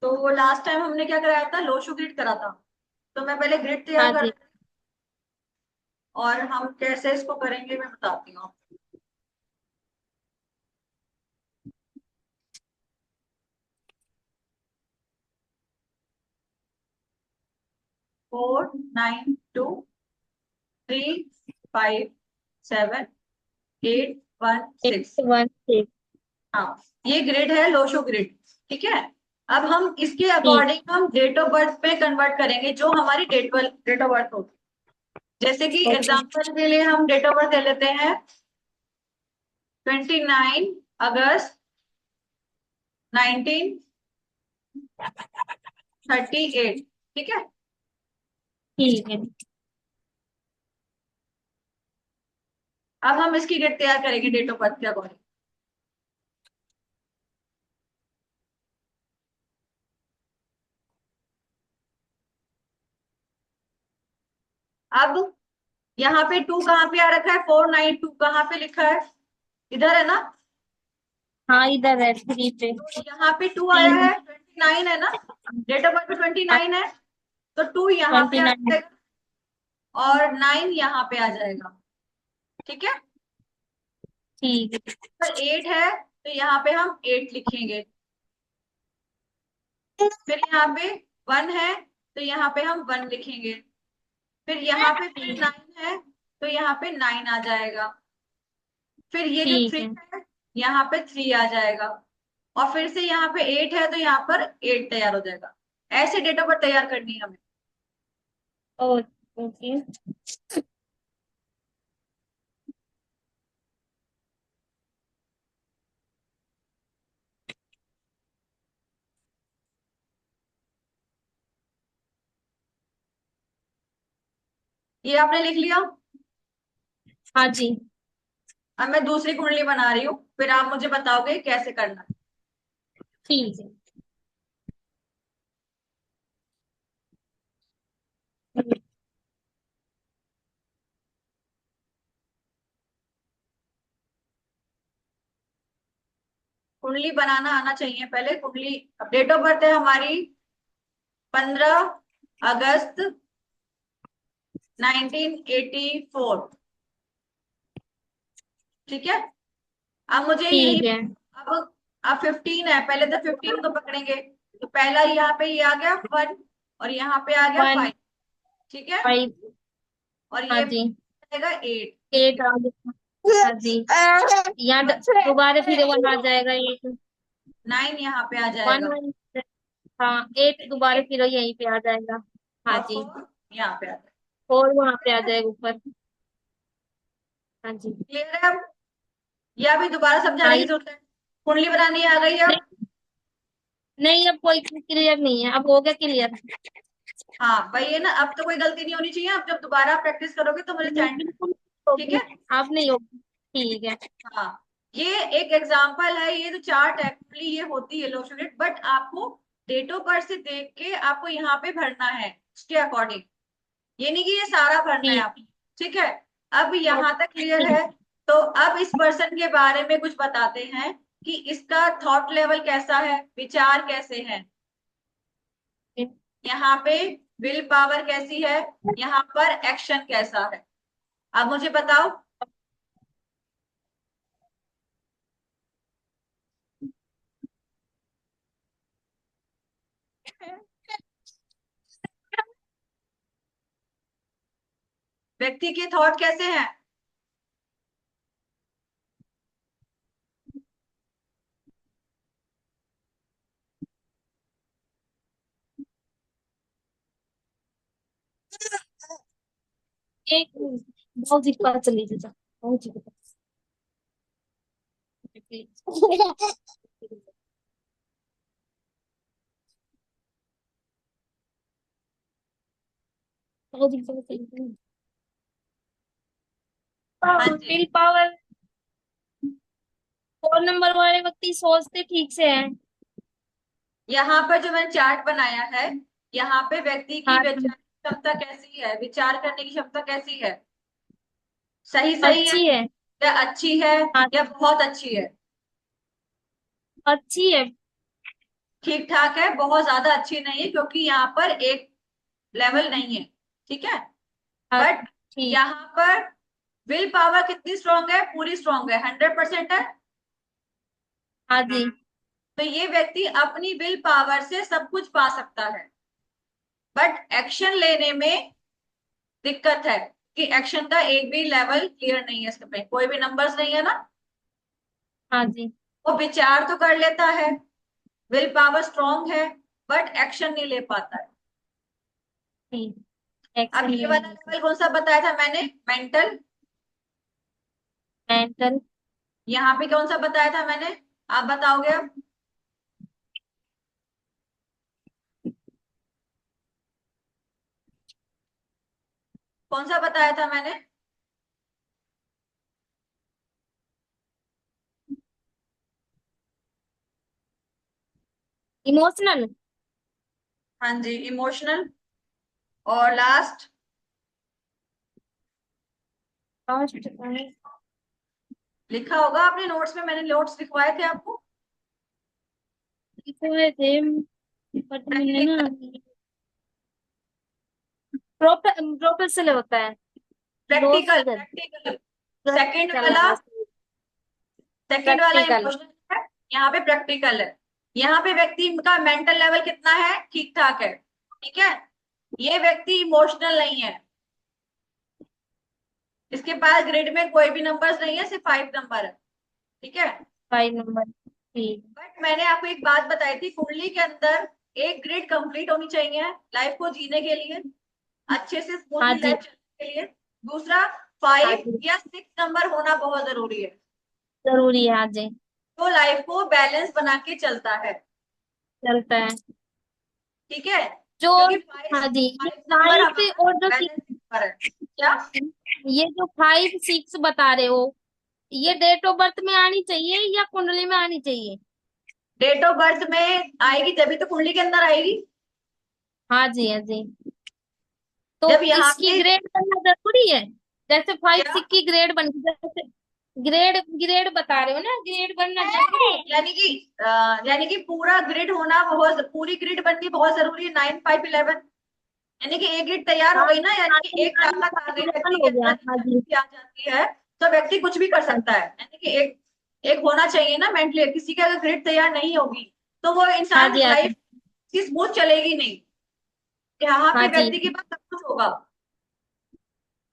तो last time हमने क्या कराया था, लोशो ग्रिड करा था। तो मैं पहले ग्रिड तैयार हाँ कर, जी। और हम कैसे इसको करेंगे मैं बताती हूँ। 4 9 2 3 5 7 8 1 6। 1 6। हाँ, ये ग्रिड है, लोशो ग्रिड। ठीक है। अब हम इसके ठीक। अकॉर्डिंग हम डेट ऑफ बर्थ पे कन्वर्ट करेंगे, जो हमारी डेट ऑफ बर्थ होगी। जैसे कि ओके। एग्जांपल के लिए हम डेट ऑफ बर्थ ले लेते हैं 29 अगस्त 1938। ठीक है। ठीक है। अब हम इसकी ग्रिड तैयार करेंगे डेट ऑफ बर्थ के अकॉर्डिंग। अब यहाँ पे 2 कहाँ पे आ रखा है, 492 कहाँ पे लिखा है, इधर है ना। हाँ, इधर है 3 पे। तो यहाँ पे 2 आया तीन। है, 29 है ना। डेट ऑफ बर्थ पे 29 है, तो 2 यहाँ पे आ 29। जाएगा और 9 यहाँ पे आ जाएगा। ठीक है। ठीक है। पर 8 है, तो यहाँ पे हम 8 लिखेंगे। फिर यहाँ पे 1 है, तो यहाँ पे हम 1 लिखेंगे। फिर यहाँ पे फिर ठीक। 9 है, तो यहाँ पे 9 आ जाएगा। फिर ये जो ठीक 3 है। है, यहाँ पे 3 आ जाएगा। और फिर से यहाँ पे 8 है, तो यहाँ पर 8 तैयार हो जाएगा। ऐसे डेट ऑफ बर्थ तैयार करनी है हमें। ओ, ओके। ये आपने लिख लिया। हाँ जी। अब मैं दूसरी कुंडली बना रही हूँ, फिर आप मुझे बताओगे कैसे करना है। ठीक है। कुंडली बनाना आना चाहिए पहले। कुंडली, अब डेट ऑफ बर्थ है हमारी 15 अगस्त 1984। ठीक है। अब मुझे यही, ठीक है। अब 15 है, पहले तो 15 को पकड़ेंगे। तो पहला यहाँ पे ये आ गया 1, और यहाँ पे आ गया वन 5। ठीक है। 5। और हाँ ये जी। आएगा 8। 8 आ गया। हाँ जी। यहाँ दोबारा फिर 1 आ जाएगा, एक। 9 यहाँ पे आ वन जाएगा। 1। हाँ, 8 दोबारा फिर यहीं पे आ जाएगा। हाँ और जी। 4 यहाँ पे आ जाएगा। और वहां पे आ जाएगा ऊपर। हाँ जी। क्लियर है अब, या अभी दोबारा हाँ समझाने की जरूरत है। कुंडली बनानी आ गई अब। नहीं, नहीं, अब कोई क्लियर नहीं है, अब हो गया क्लियर। हाँ भाई, ये ना, अब तो कोई गलती नहीं होनी चाहिए। अब जब दोबारा प्रैक्टिस करोगे तो मुझे नहीं, सेंड। बिल्कुल ठीक होगी। है। आप नहीं होगी। ठीक है। हाँ, ये एक एग्जांपल है। ये जो चार्ट एक्चुअली ये होती है लोशोरेट, बट आपको डेट ऑफ बर्थ से देख के आपको यहाँ पे भरना है उसके अकॉर्डिंग। ये नहीं कि ये सारा भरना है ठीक। आप। ठीक है। अब यहाँ तक क्लियर ठीक। है। तो अब इस पर्सन के बारे में कुछ बताते हैं कि इसका थॉट लेवल कैसा है, विचार कैसे हैं। यहाँ पे विल पावर कैसी है, यहाँ पर एक्शन कैसा है। अब मुझे बताओ। व्यक्ति के थॉट कैसे हैं। एक बहुत जी के पास चली जा। बहुत जी के पास। बहुत जी के पास चली हाँ जा। जी। Will power. 4 नंबर वाले व्यक्ति सोचते ठीक से हैं। यहाँ पर जो मैंने चार्ट बनाया है, यहाँ पे व्यक्ति की हाँ जी। विचार क्षमता कैसी है, विचार करने की क्षमता कैसी है। सही सही है, अच्छी है। या अच्छी है, हाँ, या बहुत अच्छी है। अच्छी है। ठीक ठाक है, बहुत ज्यादा अच्छी नहीं है, क्योंकि यहाँ पर एक लेवल नहीं है। ठीक है। हाँ बट ठीक। यहाँ पर विल पावर कितनी स्ट्रांग है, पूरी स्ट्रांग है, 100% है। हाँ जी। तो ये व्यक्ति अपनी विल पावर से सब कुछ पा सकता है, बट एक्शन लेने में दिक्कत है कि एक्शन का एक भी लेवल क्लियर नहीं है, इसमें कोई भी नंबर्स नहीं है ना। हाँ जी। वो विचार तो कर लेता है, विल पावर स्ट्रांग है, बट एक्शन नहीं ले पाता है। ठीक। अब एक्शन ये वाला लेने लेवल कौन सा बताया था मैंने, मेंटल। मेंटल। यहाँ पे कौन सा बताया था मैंने, आप बताओगे अब। कौन सा बताया था मैंने। इमोशनल। हाँ जी, इमोशनल। और लास्ट। लास्ट। लिखा होगा आपने नोट्स में, मैंने नोट्स लिखवाए थे आपको। लिखे थे बट मैंने प्रैक्टिकल। ना प्रोफेशनल होता है। लोस प्रैक्टिकल कर। प्रैक्टिकल। सेकंड प्रैक्टिकल वाला, हाँ। सेकंड वाला प्रैक्टिकल। इमोशनल है, यहाँ पे प्रैक्टिकल है। यहाँ पे व्यक्ति का मेंटल लेवल कितना है, ठीक ठाक है। ठीक है। ये व्यक्ति इमोशनल नहीं है, इसके पास ग्रिड में कोई भी नंबर्स नहीं है, सिर्फ 5 नंबर है। ठीक है। 5 नंबर। ठीक। बट मैंने आपको एक बात बताई थी, कुंडली के अंदर एक ग्रिड कंप्लीट होनी चाहिए लाइफ को जीने के लिए, अच्छे से हाँ स्मूथली जी। लाइफ चलने के लिए। दूसरा, हाँ 5 जी। या 6 नंबर होना बहुत जरूरी है, जरूरी है हाँ जी। तो लाइफ को बैलेंस बना के चलता है। चलता है ठीक है। जो। क्योंकि फाइव हाँ जी। ये फाइव नंबर फाइव हमारा और जो बैलेंसिंग नंबर है। क्या। ये जो 5 6 बता रहे हो, ये डेट ऑफ बर्थ में आनी चाहिए या कुंडली में आनी चाहिए? डेट ऑफ बर्थ में आएगी तभी तो कुंडली के अंदर आएगी। हाँ जी। हाँ जी। तो जब यहाँ इसकी पे ग्रेड बनना जरूरी है? जैसे फाइव क्या, सिक्स की ग्रेड बन जैसे ग्रेड ग्रेड बता रहे हो ना, ग्रेड बनना जरूरी है? यानी कि पूरा ग्रिड होना बहुत, पूरी ग्रिड बननी बहुत जरूरी है, 9 5 11। यानी कि एक ग्रिड तैयार हो हाँ गई ना, यानी कि एक ताकत आ गई व्यक्ति के हो गया। अंदर, हाँ जी। शक्ति आ जाती है, तो व्यक्ति कुछ भी कर हाँ सकता है। यानी कि एक एक होना चाहिए ना मेंटली, किसी की अगर ग्रिड तैयार नहीं होगी तो वो हाँ इंसान जी। हाँ लाइफ जी। की स्मूथ चलेगी नहीं। यहाँ पे हाँ जी। व्यक्ति के पास सब कुछ होगा,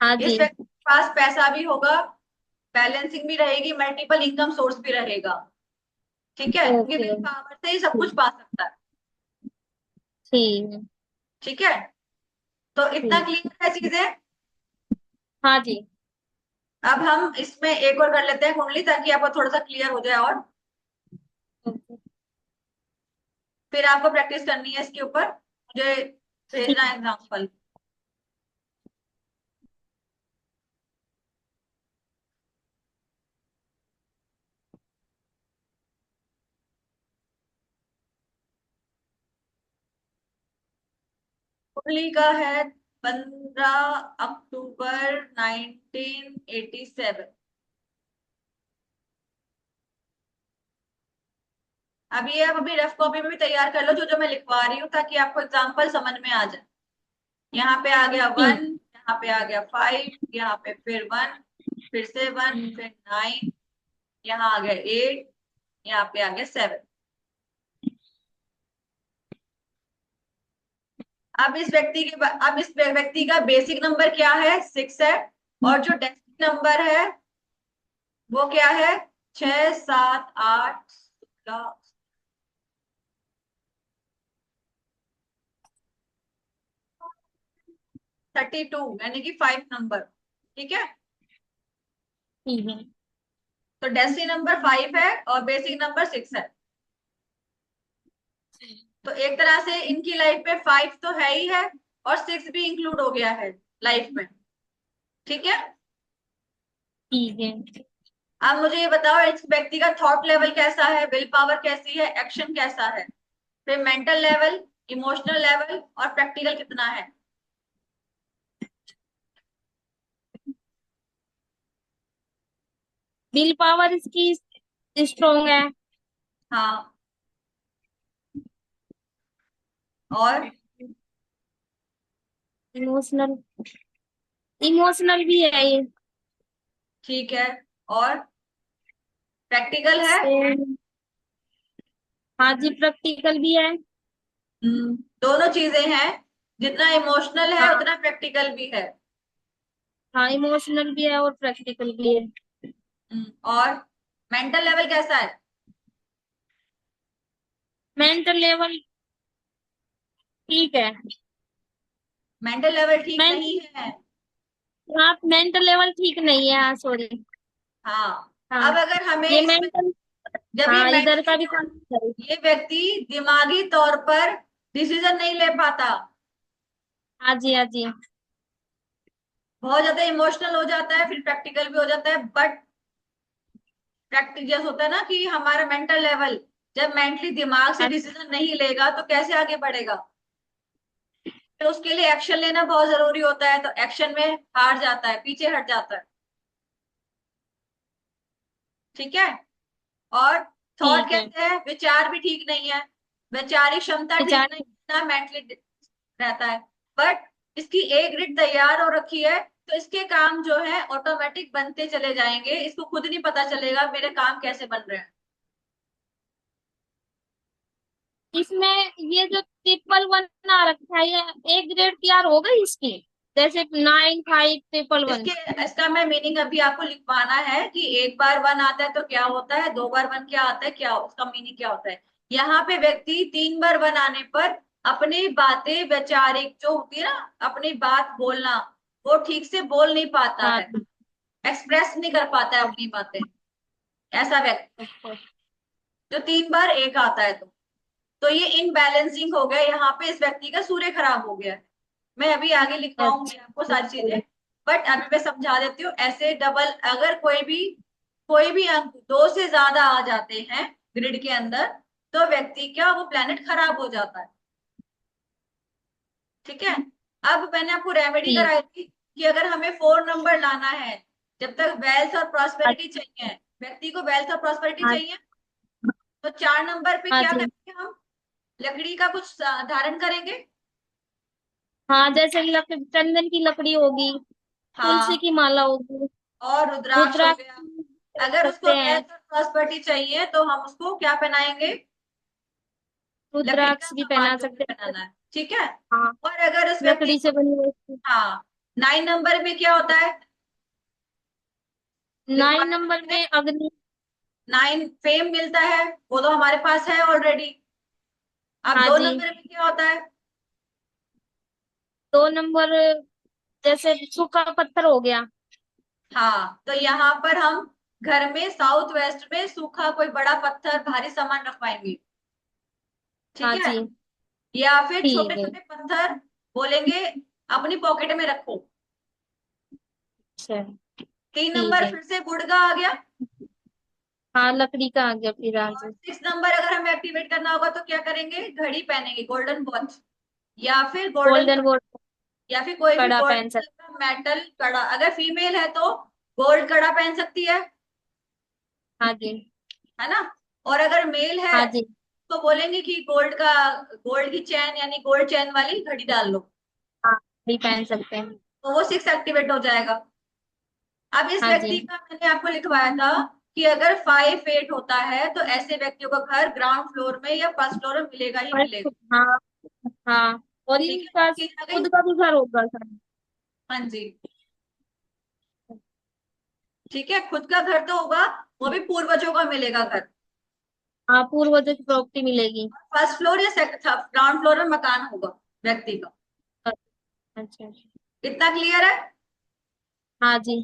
हाँ इस जी। व्यक्ति के पास पैसा भी होगा, बैलेंसिंग भी रहेगी, मल्टीपल इनकम सोर्स भी रहेगा। ठीक है, क्योंकि ओके। विल पावर से ही सब कुछ पा सकता है। ठीक है। ठीक है। तो इतना ठीक। क्लियर है चीजें। हाँ जी। अब हम इसमें एक और कर लेते हैं कुंडली, ताकि आपको थोड़ा सा क्लियर हो जाए, और ओके। फिर आपको प्रैक्टिस करनी है इसके ऊपर, मुझे भेजना है एग्जाम्पल। कुंडली का है 15 अक्टूबर 1987। अब ये आप अभी रफ कॉपी में भी तैयार कर लो, जो जो मैं लिखवा रही हूँ, ताकि आपको एग्जाम्पल समझ में आ जाए। यहाँ पे आ गया ठीक। 1, यहाँ पे आ गया 5, यहाँ पे फिर 1, फिर से 1, फिर 9, यहाँ आ गया 8, यहाँ पे आ गया 7। अब इस व्यक्ति का बेसिक नंबर क्या है, 6 है। और जो डेसिमल नंबर है वो क्या है, 6 7 8 16, 32, यानी कि 5 नंबर। ठीक है। ठीक है। तो डेसिमल नंबर 5 है और बेसिक नंबर 6 है। तो एक तरह से इनकी लाइफ में 5 तो है ही है, और 6 भी इंक्लूड हो गया है लाइफ में। ठीक है। ठीक है। अब मुझे ये बताओ, इस व्यक्ति का थॉट लेवल कैसा है, विल पावर कैसी है, एक्शन कैसा है, फिर मेंटल लेवल, इमोशनल लेवल और प्रैक्टिकल कितना है। विल पावर इसकी स्ट्रोंग है। हाँ। और इमोशनल, इमोशनल भी है ये। ठीक है, और प्रैक्टिकल है। तो हाँ जी, प्रैक्टिकल भी है। दोनों चीजें हैं, जितना इमोशनल है हाँ उतना प्रैक्टिकल भी है। हाँ, इमोशनल भी है और प्रैक्टिकल भी है। और मेंटल लेवल कैसा है? मेंटल लेवल ठीक है। मेंटल लेवल ठीक नहीं मेंटल, है। हाँ मेंटल लेवल ठीक नहीं है, हाँ सॉरी। हाँ। हाँ, अब अगर हमें ये इसमें, मेंटल, जब ये हाँ इधर का मेंटली, भी कौन। ये व्यक्ति दिमागी तौर पर डिसीजन नहीं ले पाता, हाँ जी हाँ जी। बहुत ज्यादा इमोशनल हो जाता है, फिर प्रैक्टिकल भी हो जाता है। बट प्रैक्टिस जैसे होता है ना कि हमारा मेंटल लेवल, जब मेंटली दिमाग से हाँ डिसीजन नहीं लेगा तो कैसे आगे बढ़ेगा? तो उसके लिए एक्शन लेना बहुत जरूरी होता है, तो एक्शन में हार जाता है, पीछे हट जाता है। ठीक है। और थॉट ठीक है। कैसे है? विचार भी ठीक नहीं है, वैचारिक क्षमता ठीक विचार, नहीं है, ना मेंटली रहता है। बट इसकी एक ग्रिड तैयार हो रखी है, तो इसके काम जो है ऑटोमेटिक बनते चले जाएंगे, इसको खुद नहीं पता चलेगा मेरे काम कैसे बन रहे हैं। इसमें ये जो ट्रिपल वन आ रखा है, ये एक ग्रेड तैयार हो गई इसकी, जैसे 9, 5, ट्रिपल 1। इसके, इसका मैं मीनिंग अभी आपको लिखवाना है कि एक बार वन आता है तो क्या होता है, दो बार वन क्या आता है, क्या उसका मीनिंग क्या होता है। यहाँ पे व्यक्ति तीन बार वन आने पर अपनी बातें, वैचारिक जो होती है ना, अपनी बात बोलना, वो ठीक से बोल नहीं पाता हाँ है, जी। एक्सप्रेस नहीं कर पाता है अपनी बातें, ऐसा व्यक्ति अच्छा। जो तीन बार एक आता है। तो ये इनबैलेंसिंग हो गया, यहाँ पे इस व्यक्ति का सूर्य खराब हो गया है। मैं अभी आगे लिखवाऊंगी आपको सारी चीजें, बट अभी मैं समझा देती हूँ। ऐसे डबल, अगर कोई भी अंक दो से ज्यादा आ जाते हैं ग्रिड के अंदर, तो व्यक्ति क्या, वो प्लेनेट खराब हो जाता है। ठीक है। अब मैंने आपको रेमेडी ठीक। कराई थी कि अगर हमें फोर नंबर लाना है, जब तक वेल्थ और प्रॉस्पेरिटी चाहिए, व्यक्ति को वेल्थ और प्रॉस्पेरिटी हाँ चाहिए, तो चार नंबर पे हाँ क्या जी। करेंगे हम? लकड़ी का कुछ धारण करेंगे। हाँ, जैसे चंदन की लकड़ी होगी, तुलसी हाँ, की माला होगी, और रुद्राक्ष हो रुद्राक्ष गया। रख अगर उसको सकते हैं। वेल्थ और प्रॉस्पेरिटी चाहिए तो हम उसको क्या पहनाएंगे? लकड़ी का रुद्राक्ष भी सामान पहना जो भी सकते हैं। पहनाना है। ठीक है। हाँ, और अगर उस व्यक्ति लकड़ी से को, बनी हुई। हाँ, नाइन नंबर में क्या होता है? 9 नंबर रिक्वायरमेंट है, में अग्नि। नाइन फेम मिलता है, वो तो हमारे पास है ऑलरेडी। अब हाँ दो जी। नंबर में क्या होता है? 2 नंबर, जैसे सूखा पत्थर हो गया। हाँ, तो यहाँ पर हम घर में साउथ वेस्ट में सूखा कोई बड़ा पत्थर, भारी सामान रखवाएंगे। ठीक हाँ है। जी। या फिर छोटे ठीक है। छोटे पत्थर बोलेंगे अपनी पॉकेट में रखो। अच्छा। तीन ठीक नंबर है। फिर से गुड़ का आ गया। हाँ, लकड़ी का आ गया फिर आज। और सिक्स नंबर अगर हमें एक्टिवेट करना होगा तो क्या करेंगे? घड़ी पहनेंगे, गोल्डन वॉच, या फिर गोल्डन गोल्डन कड़ा, वोट, या फिर कोई भी कड़ा गोल्डन पहन कलर सकते। का मेटल कड़ा। अगर फीमेल है तो गोल्ड कड़ा पहन सकती हाँ जी। है ना। और अगर मेल है हाँ जी। तो बोलेंगे कि गोल्ड की चैन, यानी गोल्ड चैन वाली घड़ी डाल लो। हाँ, भी पहन सकते हैं। तो वो सिक्स एक्टिवेट हो जाएगा। अब इस हाँ जी। व्यक्ति का मैंने आपको लिखवाया था कि अगर 5 8 होता है तो ऐसे व्यक्तियों का घर ग्राउंड फ्लोर में या फर्स्ट फ्लोर में मिलेगा ही मिलेगा। हाँ हाँ, और ठीक है, इनका चीज आ गई। खुद का भी घर होगा सर। हाँ जी। ठीक है, खुद का घर तो होगा, वो भी पूर्वजों का मिलेगा घर। हाँ, पूर्वजों की प्रॉपर्टी मिलेगी। फर्स्ट फ्लोर या ग्राउंड फ्लोर में मकान होगा व्यक्ति का। अच्छा। इतना क्लियर है? हाँ जी।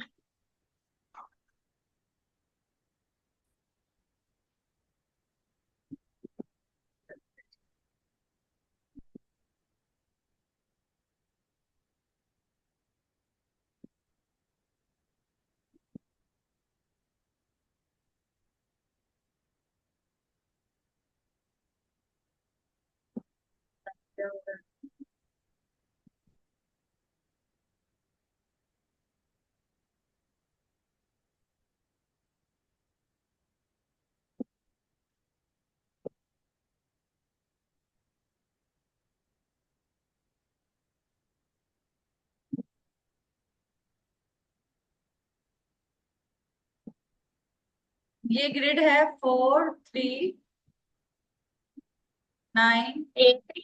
ये ग्रिड है 4 3 9 8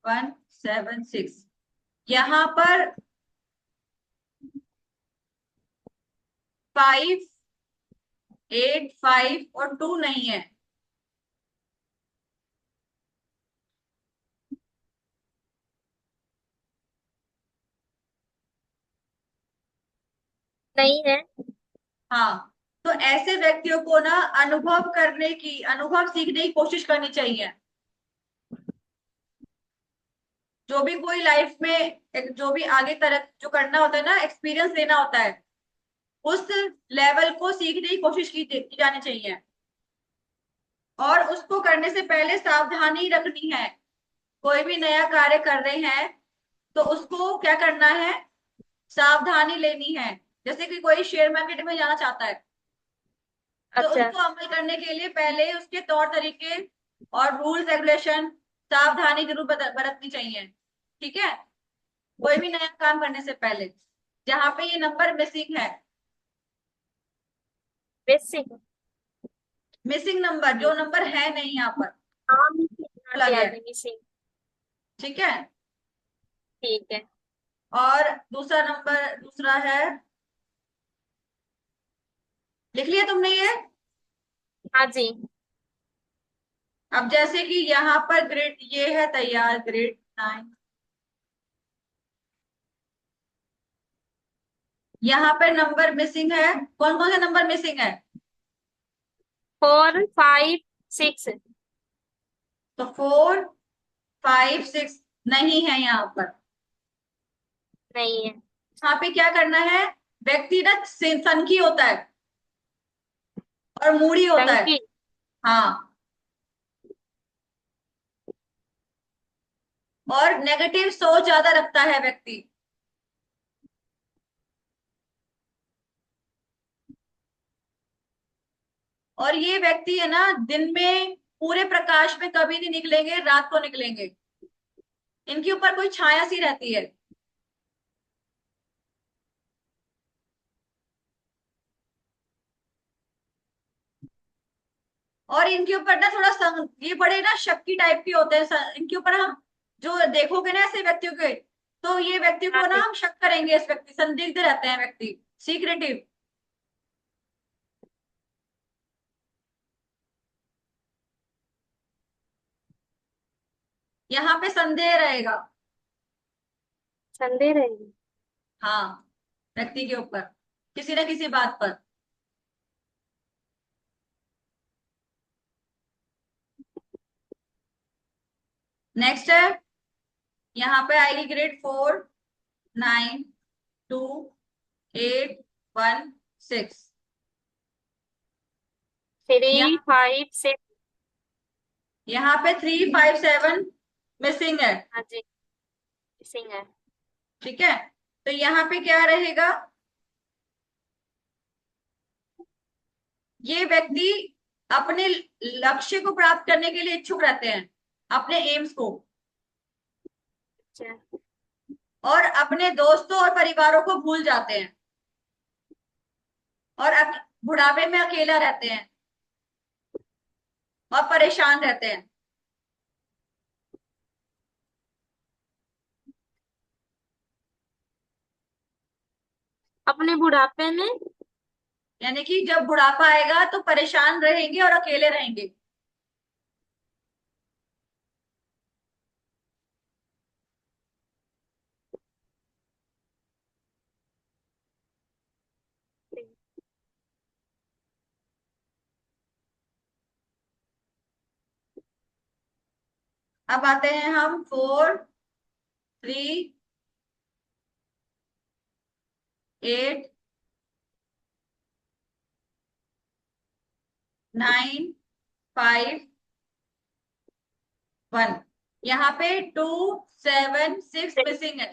1 7 6। यहाँ पर 5 8 5 और 2 नहीं है। नहीं है। हाँ, तो ऐसे व्यक्तियों को ना अनुभव सीखने की कोशिश करनी चाहिए। जो भी कोई लाइफ में जो भी आगे तरह जो करना होता है ना, एक्सपीरियंस लेना होता है, उस लेवल को सीखने की कोशिश की जानी चाहिए। और उसको करने से पहले सावधानी रखनी है। कोई भी नया कार्य कर रहे हैं तो उसको क्या करना है, सावधानी लेनी है। जैसे कि कोई शेयर मार्केट में जाना चाहता है, तो अच्छा। उसको अमल करने के लिए पहले उसके तौर तरीके और रूल्स रेगुलेशन, सावधानी जरूर बरतनी चाहिए। ठीक है, कोई भी नया काम करने से पहले। जहां पे ये नंबर मिसिंग है, बेसिक। मिसिंग नंबर, जो नंबर है नहीं यहाँ पर, हाँ मिसिंग, हाँ बोला जी, हाँ गया जी, है। मिसिंग। ठीक है। ठीक है। और दूसरा नंबर, दूसरा है, लिख लिया तुमने ये? हाँ जी। अब जैसे कि यहाँ पर ग्रेड ये है तैयार, ग्रेड 9। यहाँ पे नंबर मिसिंग है। कौन कौन से नंबर मिसिंग है? 4 5 6। तो 4 5 6 नहीं है यहाँ पर। नहीं है। यहाँ पे क्या करना है, व्यक्ति ना सनकी होता है और मूडी होता है। टंकी। हाँ, और नेगेटिव सोच ज्यादा रखता है व्यक्ति। और ये व्यक्ति है ना, दिन में पूरे प्रकाश में कभी नहीं निकलेंगे, रात को निकलेंगे। इनके ऊपर कोई छाया सी रहती है। और इनके ऊपर ना थोड़ा ये बड़े ना शक्की टाइप के होते हैं। इनके ऊपर हम जो देखोगे ना ऐसे व्यक्तियों के, तो ये व्यक्ति हाँ को ना जी। हम शक करेंगे। इस व्यक्ति संदिग्ध रहते हैं, व्यक्ति सीक्रेटिव। यहाँ पे संदेह रहेगा। संदेह रहेगी। हाँ, व्यक्ति के ऊपर किसी ना किसी बात पर। नेक्स्ट है, यहाँ पे आएगी ग्रेड 4 9 2 8 1 6। 3 यहाँ 5 6। यहाँ पे 3 5 7 मिसिंग है। हाँ जी, मिसिंग है। ठीक है, तो यहाँ पे क्या रहेगा, ये व्यक्ति अपने लक्ष्य को प्राप्त करने के लिए इच्छुक रहते हैं, अपने एम्स को। अच्छा। और अपने दोस्तों और परिवारों को भूल जाते हैं। और बुढ़ापे में अकेला रहते हैं और परेशान रहते हैं। अपने बुढ़ापे में। यानी कि जब बुढ़ापा आएगा तो परेशान रहेंगे और अकेले रहेंगे। अब आते हैं हम 4 3 8 9 5 1। यहाँ पे 2 7 6 मिसिंग है।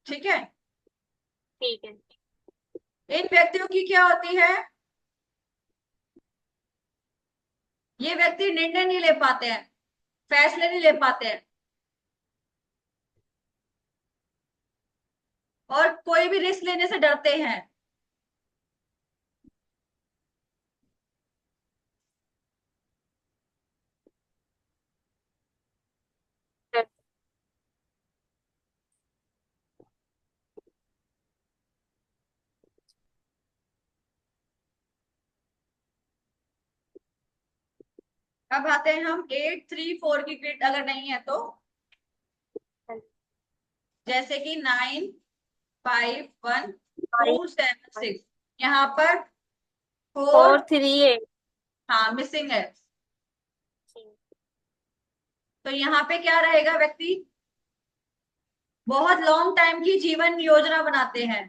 ठीक है, ठीक है। इन व्यक्तियों की क्या होती है, ये व्यक्ति निर्णय नहीं ले पाते हैं, फैसले नहीं ले पाते हैं। और कोई भी रिस्क लेने से डरते हैं। अब आते हैं हम 8 3 4 की ग्रिड अगर नहीं है तो, जैसे कि 9 5 1 2 7 6, यहाँ पर फोर, 4 3 8। हाँ मिसिंग है। तो यहाँ पे क्या रहेगा, व्यक्ति बहुत लॉन्ग टाइम की जीवन योजना बनाते हैं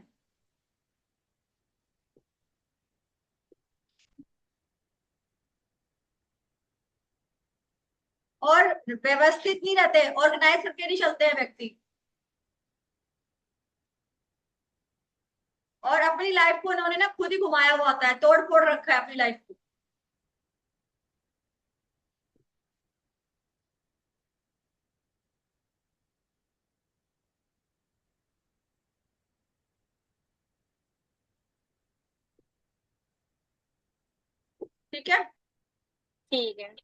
और व्यवस्थित नहीं रहते, ऑर्गेनाइज करके नहीं चलते हैं व्यक्ति, और अपनी लाइफ को उन्होंने ना खुद ही घुमाया हुआ होता है, तोड़ फोड़ रखा है अपनी लाइफ को। ठीक है। ठीक है।